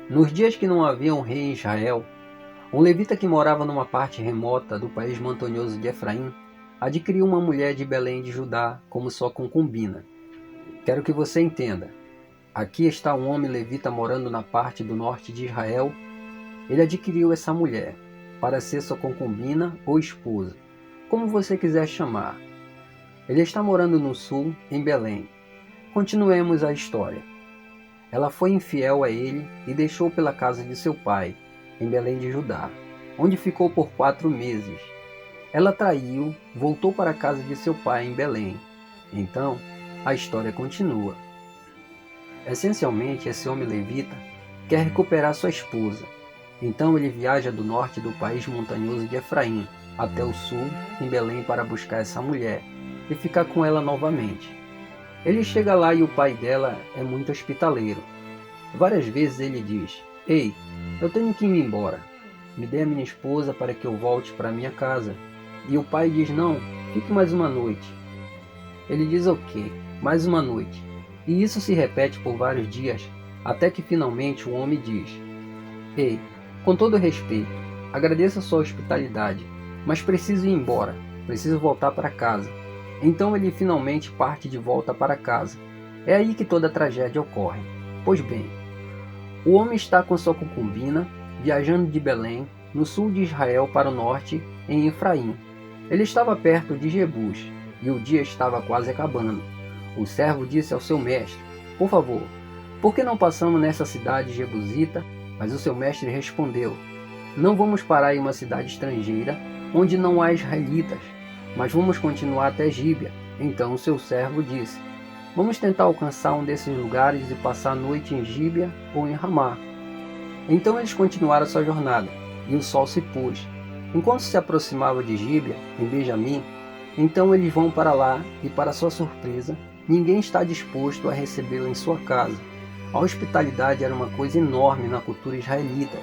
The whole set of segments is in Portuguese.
Nos dias que não havia um rei em Israel, um levita que morava numa parte remota do país montanhoso de Efraim adquiriu uma mulher de Belém de Judá como sua concubina. Quero que você entenda. Aqui está um homem levita morando na parte do norte de Israel. Ele adquiriu essa mulher para ser sua concubina ou esposa, como você quiser chamar. Ele está morando no sul, em Belém. Continuemos a história. Ela foi infiel a ele e deixou pela casa de seu pai, em Belém de Judá, onde ficou por 4 meses. Ela traiu, voltou para a casa de seu pai em Belém. Então, a história continua. Essencialmente, esse homem levita quer recuperar sua esposa. Então ele viaja do norte do país montanhoso de Efraim até o sul, em Belém, para buscar essa mulher e ficar com ela novamente. Ele chega lá e o pai dela é muito hospitaleiro. Várias vezes ele diz: "Ei, eu tenho que ir embora. Me dê a minha esposa para que eu volte para minha casa." E o pai diz: "Não, fique mais uma noite." Ele diz: "Ok, mais uma noite." E isso se repete por vários dias, até que finalmente o homem diz: "Ei, com todo respeito, agradeço a sua hospitalidade, mas preciso ir embora, preciso voltar para casa." Então ele finalmente parte de volta para casa. É aí que toda a tragédia ocorre. Pois bem, o homem está com sua concubina, viajando de Belém, no sul de Israel, para o norte, em Efraim. Ele estava perto de Jebus, e o dia estava quase acabando. O servo disse ao seu mestre: "Por favor, por que não passamos nessa cidade jebusita?" Mas o seu mestre respondeu: "Não vamos parar em uma cidade estrangeira, onde não há israelitas, mas vamos continuar até Gíbea." Então o seu servo disse: "Vamos tentar alcançar um desses lugares e passar a noite em Gíbea ou em Ramá." Então eles continuaram sua jornada, e o sol se pôs. Enquanto se aproximava de Gíbea, em Benjamim, então eles vão para lá e, para sua surpresa, ninguém está disposto a recebê-lo em sua casa. A hospitalidade era uma coisa enorme na cultura israelita.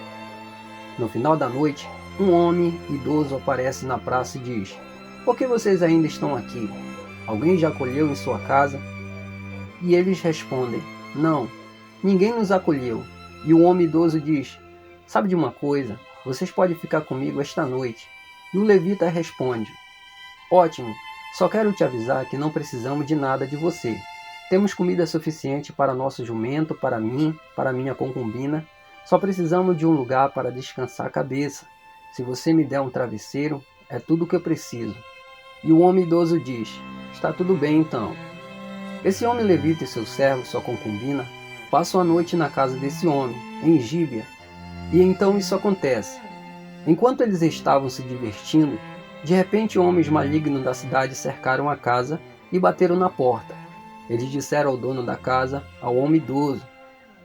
No final da noite, um homem idoso aparece na praça e diz: "Por que vocês ainda estão aqui? Alguém já acolheu em sua casa?" E eles respondem: "Não, ninguém nos acolheu." E o homem idoso diz: "Sabe de uma coisa? Vocês podem ficar comigo esta noite." E o levita responde: "Ótimo, só quero te avisar que não precisamos de nada de você. Temos comida suficiente para nosso jumento, para mim, para minha concubina. Só precisamos de um lugar para descansar a cabeça. Se você me der um travesseiro, é tudo o que eu preciso." E o homem idoso diz: "Está tudo bem então." Esse homem levita e seu servo, sua concubina, passam a noite na casa desse homem, em Gíbea. E então isso acontece. Enquanto eles estavam se divertindo, de repente homens malignos da cidade cercaram a casa e bateram na porta. Eles disseram ao dono da casa, ao homem idoso: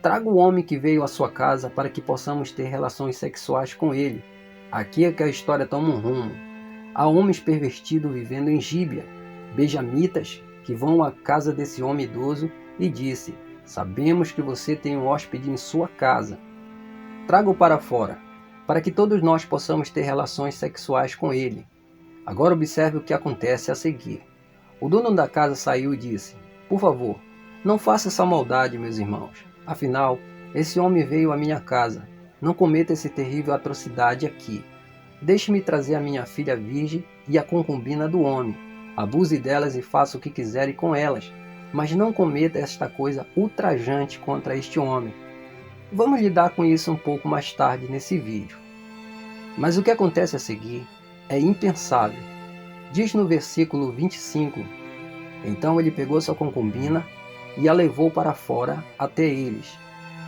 "Traga o homem que veio à sua casa para que possamos ter relações sexuais com ele." Aqui é que a história toma um rumo. Há homens pervertidos vivendo em Gíbea, benjamitas, que vão à casa desse homem idoso e disse: "Sabemos que você tem um hóspede em sua casa. Traga-o para fora, para que todos nós possamos ter relações sexuais com ele." Agora observe o que acontece a seguir. O dono da casa saiu e disse: "Por favor, não faça essa maldade, meus irmãos. Afinal, esse homem veio à minha casa. Não cometa essa terrível atrocidade aqui. Deixe-me trazer a minha filha virgem e a concubina do homem. Abuse delas e faça o que quiser com elas, mas não cometa esta coisa ultrajante contra este homem." Vamos lidar com isso um pouco mais tarde nesse vídeo. Mas o que acontece a seguir é impensável. Diz no versículo 25: "Então ele pegou sua concubina e a levou para fora até eles.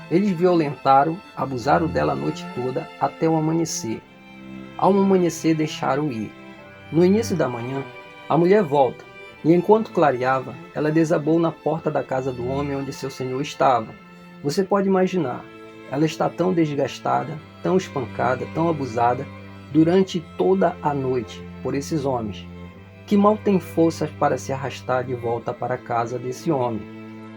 Eles violentaram, abusaram dela a noite toda até o amanhecer. Ao amanhecer deixaram ir. No início da manhã, a mulher volta, e enquanto clareava, ela desabou na porta da casa do homem onde seu senhor estava. Você pode imaginar, ela está tão desgastada, tão espancada, tão abusada durante toda a noite por esses homens, que mal tem forças para se arrastar de volta para a casa desse homem,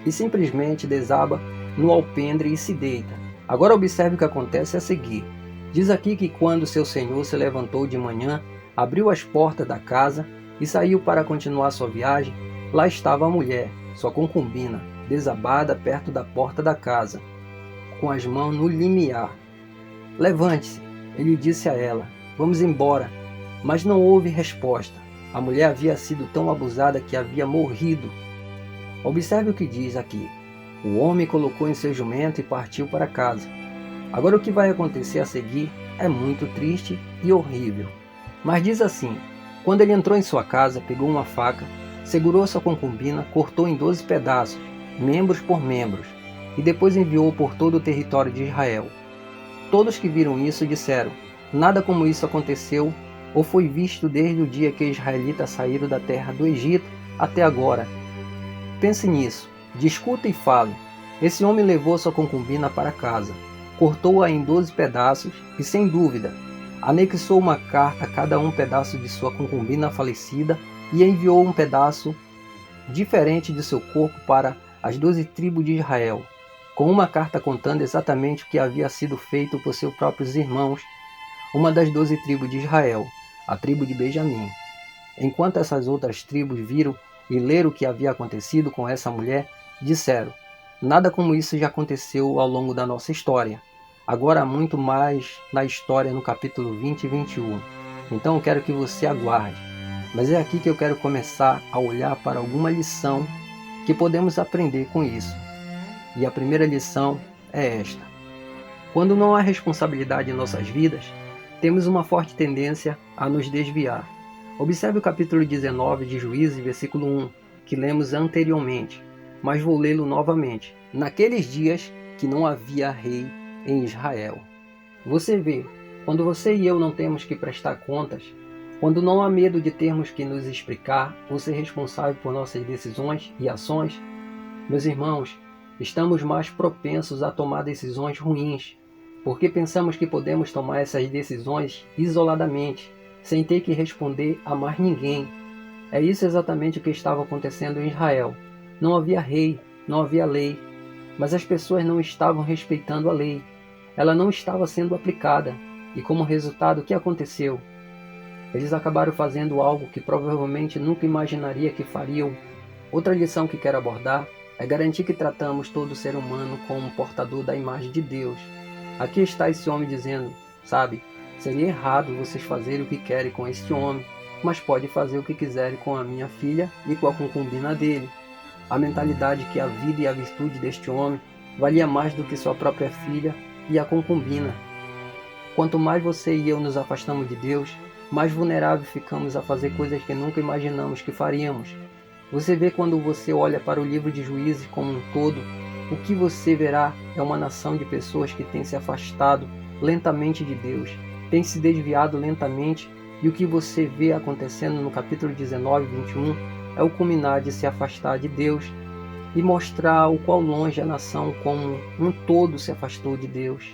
e simplesmente desaba no alpendre e se deita. Agora observe o que acontece a seguir. Diz aqui que quando seu senhor se levantou de manhã, abriu as portas da casa e saiu para continuar sua viagem, lá estava a mulher, sua concubina, desabada perto da porta da casa, com as mãos no limiar. Levante-se, ele disse a ela, vamos embora. Mas não houve resposta. A mulher havia sido tão abusada que havia morrido. Observe o que diz aqui. O homem colocou em seu jumento e partiu para casa. Agora o que vai acontecer a seguir é muito triste e horrível. Mas diz assim, quando ele entrou em sua casa, pegou uma faca, segurou sua concubina, cortou em 12 pedaços, membros por membros, e depois enviou por todo o território de Israel. Todos que viram isso disseram, nada como isso aconteceu ou foi visto desde o dia que os israelitas saíram da terra do Egito até agora. Pense nisso, discuta e fale. Esse homem levou sua concubina para casa, cortou-a em 12 pedaços e, sem dúvida, anexou uma carta a cada um pedaço de sua concubina falecida e enviou um pedaço diferente de seu corpo para as 12 tribos de Israel, com uma carta contando exatamente o que havia sido feito por seus próprios irmãos, uma das 12 tribos de Israel, a tribo de Benjamim. Enquanto essas outras tribos viram e leram o que havia acontecido com essa mulher, disseram, nada como isso já aconteceu ao longo da nossa história. Agora há muito mais na história no capítulo 20 e 21. Então eu quero que você aguarde. Mas é aqui que eu quero começar a olhar para alguma lição que podemos aprender com isso. E a primeira lição é esta. Quando não há responsabilidade em nossas vidas, temos uma forte tendência a nos desviar. Observe o capítulo 19 de Juízes, versículo 1, que lemos anteriormente, mas vou lê-lo novamente. Naqueles dias que não havia rei em Israel. Você vê, quando você e eu não temos que prestar contas, quando não há medo de termos que nos explicar ou ser responsável por nossas decisões e ações, meus irmãos, estamos mais propensos a tomar decisões ruins, porque pensamos que podemos tomar essas decisões isoladamente, sem ter que responder a mais ninguém. É isso exatamente o que estava acontecendo em Israel. Não havia rei, não havia lei, mas as pessoas não estavam respeitando a lei. Ela não estava sendo aplicada, e como resultado, o que aconteceu? Eles acabaram fazendo algo que provavelmente nunca imaginaria que fariam. Outra lição que quero abordar é garantir que tratamos todo ser humano como um portador da imagem de Deus. Aqui está esse homem dizendo, sabe, seria errado vocês fazerem o que querem com este homem, mas pode fazer o que quiserem com a minha filha e com a concubina dele. A mentalidade que a vida e a virtude deste homem valia mais do que sua própria filha e a concubina. Quanto mais você e eu nos afastamos de Deus, mais vulneráveis ficamos a fazer coisas que nunca imaginamos que faríamos. Você vê quando você olha para o livro de Juízes como um todo, o que você verá é uma nação de pessoas que têm se afastado lentamente de Deus, têm se desviado lentamente, e o que você vê acontecendo no capítulo 19 e 21 é o culminar de se afastar de Deus e mostrar o quão longe a nação como um todo se afastou de Deus.